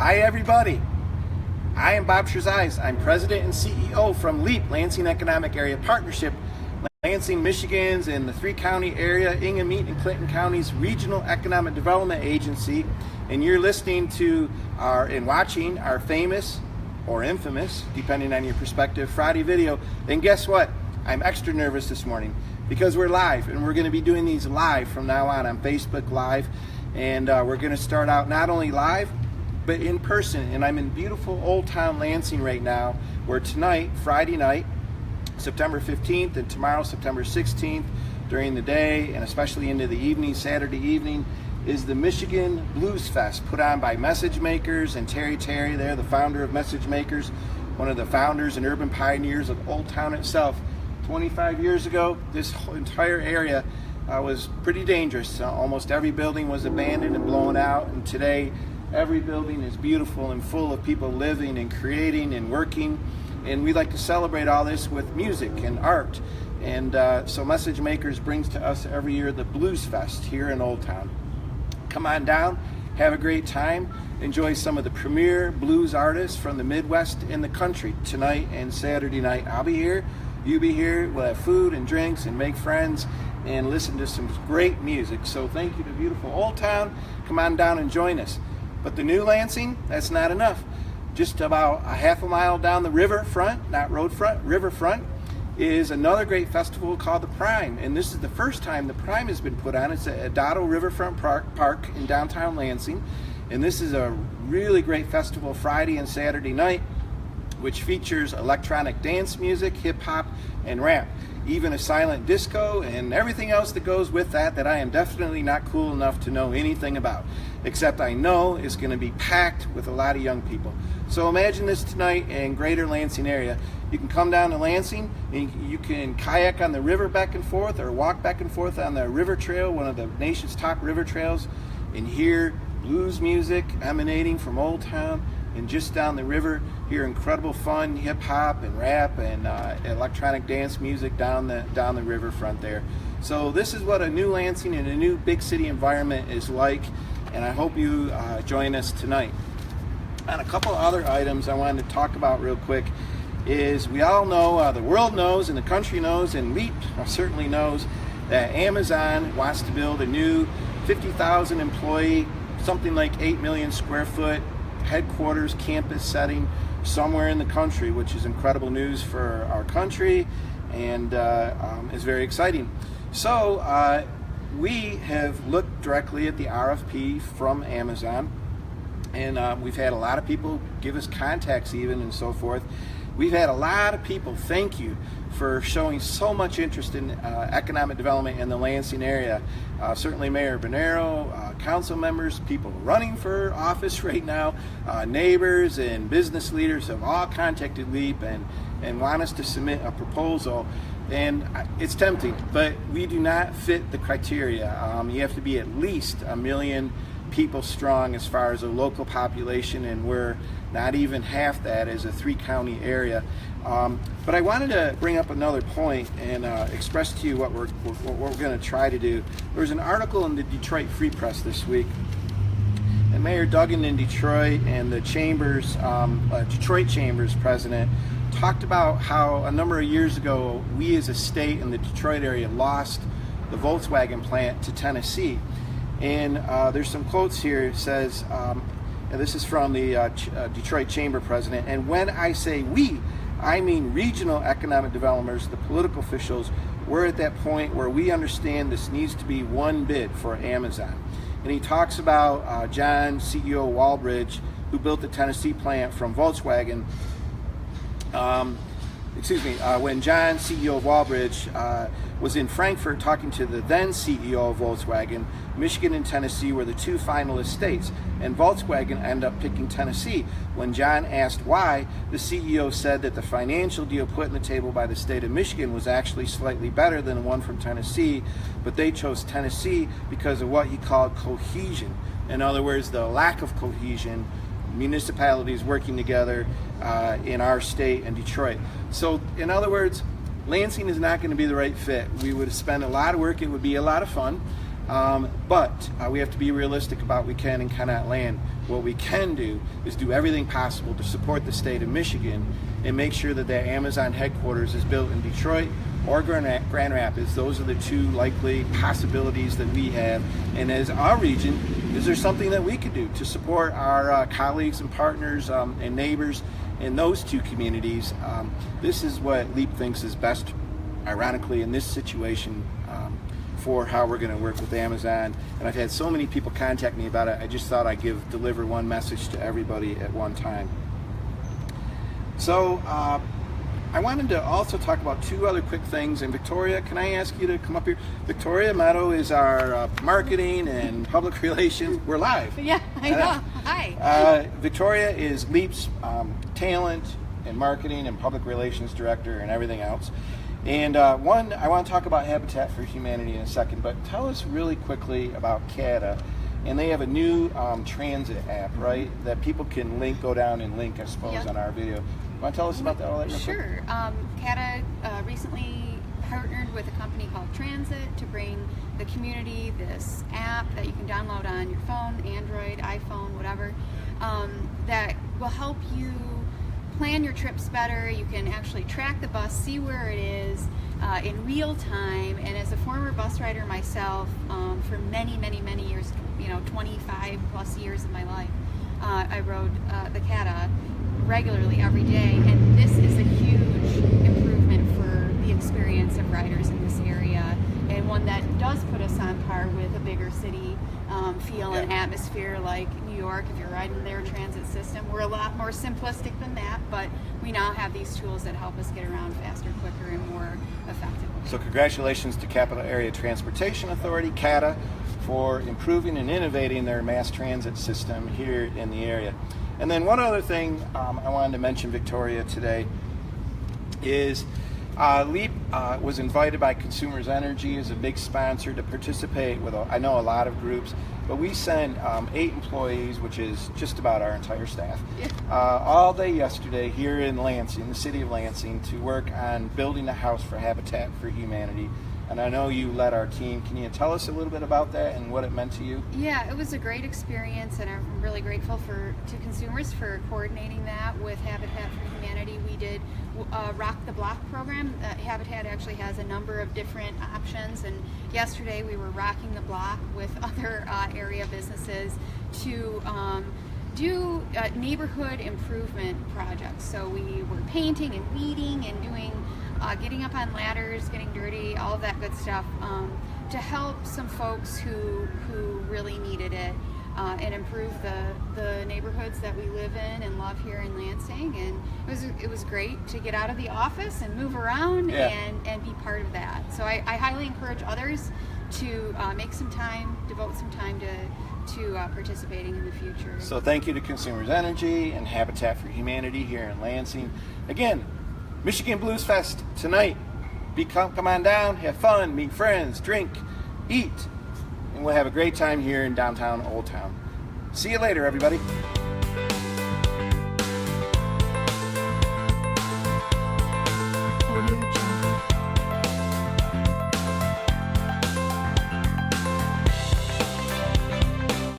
Hi everybody, I am Bob Scherzais. I'm President and CEO from LEAP, Lansing Economic Area Partnership, Lansing, Michigan's and the three-county area, Ingham, Eaton, and Clinton Counties Regional Economic Development Agency, and you're listening to and watching our famous or infamous, depending on your perspective, Friday video. And guess what? I'm extra nervous this morning because we're live, and we're going to be doing these live from now on Facebook Live, and we're going to start out not only live, but in person. And I'm in beautiful Old Town Lansing right now, where tonight, Friday night, September 15th, and tomorrow, September 16th, during the day and especially into the evening, Saturday evening, is the Michigan Blues Fest, put on by Message Makers and Terry there, the founder of Message Makers, one of the founders and urban pioneers of Old Town itself. 25 years ago, this whole entire area was pretty dangerous. Almost every building was abandoned and blown out, and today every building is beautiful and full of people living and creating and working. And we like to celebrate all this with music and art. And so Message Makers brings to us every year the Blues Fest here in Old Town. Come on down, have a great time, enjoy some of the premier blues artists from the Midwest and the country tonight and Saturday night. I'll be here, you be here, we'll have food and drinks and make friends and listen to some great music. So thank you to beautiful Old Town. Come on down and join us. But the new Lansing, that's not enough. Just about a half a mile down the riverfront, not roadfront, riverfront, is another great festival called the Prime. And this is the first time the Prime has been put on. It's at Adado Riverfront Park in downtown Lansing. And this is a really great festival Friday and Saturday night, which features electronic dance music, hip hop, and rap. Even a silent disco and everything else that goes with that I am definitely not cool enough to know anything about. Except I know it's going to be packed with a lot of young people. So imagine this tonight in greater Lansing area. You can come down to Lansing and you can kayak on the river back and forth or walk back and forth on the river trail, one of the nation's top river trails, and hear blues music emanating from Old Town. And just down the river, hear incredible fun, hip hop and rap and electronic dance music down the riverfront there. So this is what a new Lansing and a new big city environment is like, and I hope you join us tonight. And a couple other items I wanted to talk about real quick is we all know, the world knows and the country knows, and LEAP certainly knows, that Amazon wants to build a new 50,000 employee, something like 8 million square foot headquarters campus setting somewhere in the country, which is incredible news for our country and is very exciting. So we have looked directly at the RFP from Amazon, and we've had a lot of people give us contacts even and so forth. We've had a lot of people thank you for showing so much interest in economic development in the Lansing area. Certainly Mayor Bonero, council members, people running for office right now, neighbors and business leaders have all contacted LEAP and want us to submit a proposal. And it's tempting, but we do not fit the criteria. You have to be at least 1 million people strong as far as a local population, and we're not even half that as a 3-county area. But I wanted to bring up another point and express to you what we're going to try to do. There was an article in the Detroit Free Press this week, and Mayor Duggan in Detroit and the Chambers, Detroit Chambers president, talked about how a number of years ago we as a state in the Detroit area lost the Volkswagen plant to Tennessee. And there's some quotes here. It says, and this is from the Detroit Chamber president, and when I say we, I mean regional economic developers, the political officials. We're at that point where we understand this needs to be one bid for Amazon. And he talks about John, CEO Walbridge, who built the Tennessee plant from Volkswagen. When John, CEO of Walbridge, was in Frankfurt talking to the then CEO of Volkswagen, Michigan and Tennessee were the two finalist states, and Volkswagen ended up picking Tennessee. When John asked why, the CEO said that the financial deal put on the table by the state of Michigan was actually slightly better than the one from Tennessee, but they chose Tennessee because of what he called cohesion. In other words, the lack of cohesion, municipalities working together in our state and Detroit. So in other words, Lansing is not going to be the right fit. We would spend a lot of work, it would be a lot of fun, But we have to be realistic about we can and cannot land. What we can do is do everything possible to support the state of Michigan and make sure that that Amazon headquarters is built in Detroit or Grand Rapids. Those are the two likely possibilities that we have. And as our region, is there something that we could do to support our colleagues and partners and neighbors in those two communities? This is what LEAP thinks is best, ironically, in this situation for how we're going to work with Amazon. And I've had so many people contact me about it, I just thought I'd deliver one message to everybody at one time. So I wanted to also talk about two other quick things. And Victoria, can I ask you to come up here? Victoria Meadow is our marketing and public relations. We're live. Yeah, I know. Hi. Victoria is LEAP's talent and marketing and public relations director and everything else. And I want to talk about Habitat for Humanity in a second, but tell us really quickly about CATA. And they have a new transit app, right, that people can go down and link, I suppose, Yep. on our video. Want to tell us about that? All that real quick? Sure. CATA recently partnered with a company called Transit to bring the community this app that you can download on your phone, Android, iPhone, whatever, that will help you plan your trips better. You can actually track the bus, see where it is in real time. And as a former bus rider myself, for many years, 25 plus years of my life, I rode the CATA regularly every day, and this is a huge improvement for the experience of riders in this area, and one that does put us on par with a bigger city feel and atmosphere like New York. If you're riding their transit system, we're a lot more simplistic than that, but we now have these tools that help us get around faster, quicker, and more effectively. So congratulations to Capital Area Transportation Authority, CATA, for improving and innovating their mass transit system here in the area. And then one other thing I wanted to mention, Victoria, today is LEAP was invited by Consumers Energy as a big sponsor to participate with, I know, a lot of groups, but we sent 8 employees, which is just about our entire staff, all day yesterday here in Lansing, the city of Lansing, to work on building a house for Habitat for Humanity. And I know you led our team. Can you tell us a little bit about that and what it meant to you? Yeah, it was a great experience, and I'm really grateful to Consumers for coordinating that with Habitat for Humanity. We did Rock the Block program. Habitat actually has a number of different options, and yesterday we were rocking the block with other area businesses to do neighborhood improvement projects. So we were painting and weeding and doing getting up on ladders, getting dirty, all of that good stuff, to help some folks who really needed it, and improve the neighborhoods that we live in and love here in Lansing. And it was great to get out of the office and move around and be part of that. So I highly encourage others to make some time, devote some time to participating in the future. So thank you to Consumers Energy and Habitat for Humanity here in Lansing. Again, Michigan Blues Fest tonight. Come on down, have fun, meet friends, drink, eat, and we'll have a great time here in downtown Old Town. See you later, everybody.